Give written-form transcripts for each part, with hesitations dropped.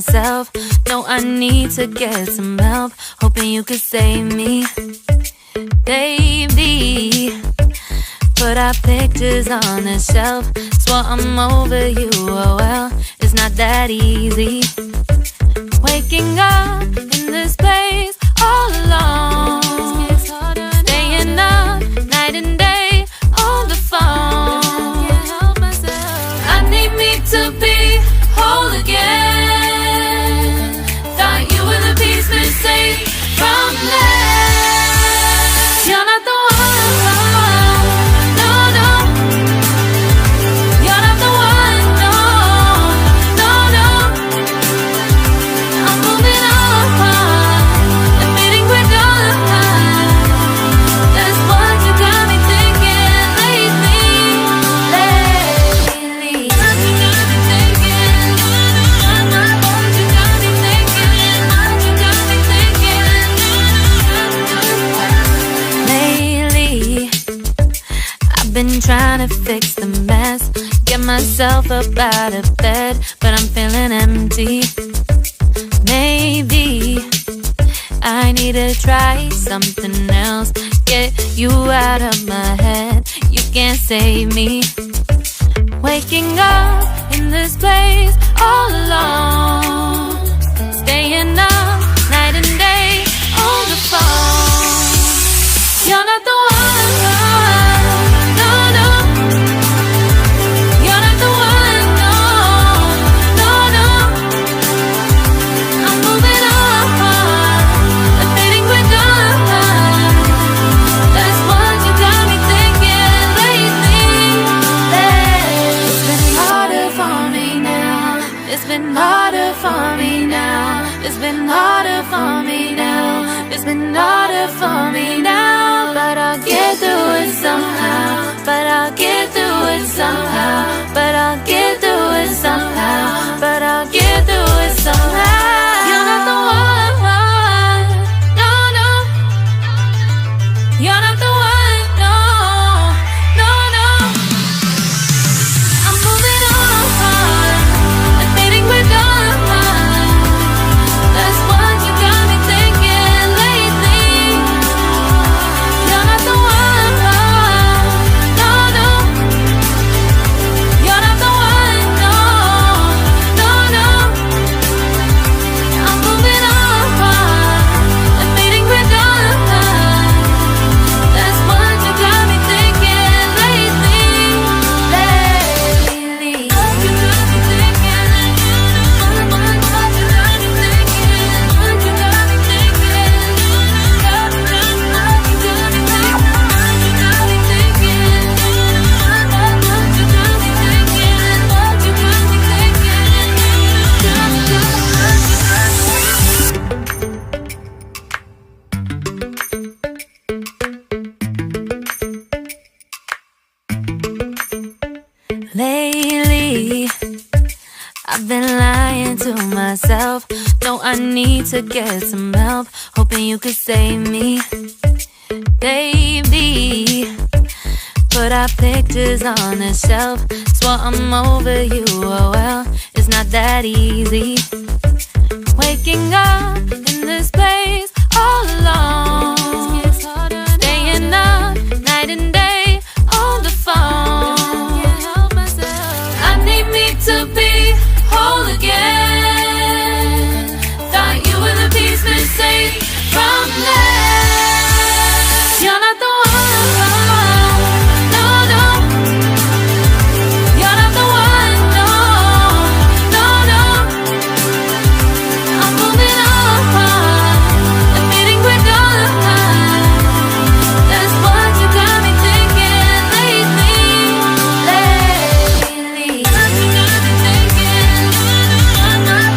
myself. No, I need to get some help. Hoping you could save me, baby. Put our pictures on the shelf. Swore I'm over you, oh well, it's not that easy. Waking up in this place all alone, staying up night and day on the phone. I need me to be whole again. Thought you were the piece missing from last. You're not the one, no, no. You're not the one, no, no, no. I'm moving on, admitting we're done. That's what you got me thinking lately. What you got me thinking. What you got me thinking. What you got me thinking. Lately, I've been trying to fix the mess, get myself up out of bed, but I'm feeling empty. Maybe I need to try something else. Get you out of my head, you can't save me. Waking up in this place all alone, staying up night and day on the phone. You're not the one, no, no. You're not the one, no, no, no. I'm moving on, admitting we're done. That's what you got me thinking lately. It's been harder for me now. It's been harder for me now. It's been harder for me now. It's been harder for me now. But I'll get through it somehow. But I'll get through it somehow. But I'll get through it somehow. But I'll get through it somehow. You're not the one, no, no. You're not the one, no, no, no. I'm moving on, admitting we're done. That's what you got me thinking lately. You're not the one, no, no. You're not the one, no, no, no. I'm moving on, admitting we're done. That's what you got me thinking lately. What you got me thinking. What you got me thinking. What you got me thinking. What you got me thinking. What you got me thinking. What you got me thinking. What you got me thinking. Lately, I've been lying to myself. No, I need to get some help. Hoping you could save me, baby. Put our pictures on the shelf. Swore I'm over you, oh well, it's not that easy. Waking up in this place all alone, staying up night and day on the phone. I need me to be whole again. Thought you were the piece missing from last. You're not the one, no, no. You're not the one, no, no, no. I'm moving on, admitting we're done. That's what you got me thinking lately. What you got me thinking.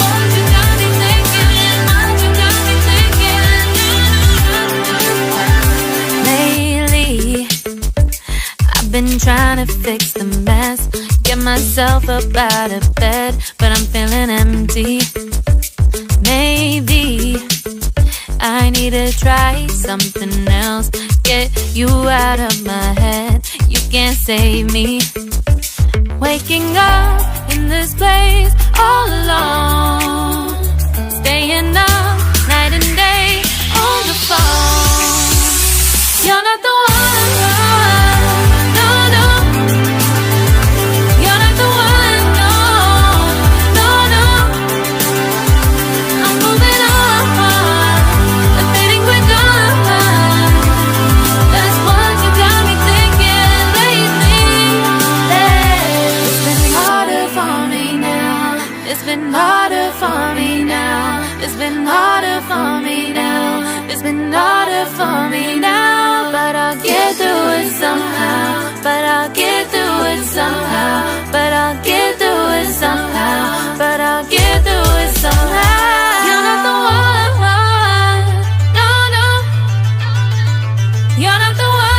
What you got me thinking. What you got me thinking. Lately, I've been trying to fix the mess, get myself up out of bed, but I'm feeling empty. Maybe I need to try something else. Get you out of my head, you can't save me. Waking up in this place all alone, staying up night and day on the phone. You're not the one, no, no. You're not the one, no, no, no. I'm moving on, but think we're done. That's what you got me thinking lately. It's been harder for me now. It's been harder for me now. It's been harder for me now. It's been harder for me now. But I'll get through it somehow. But I'll get through it somehow. But I'll get through it somehow. But I'll get through it somehow. You're not the one, no, no. You're not the one.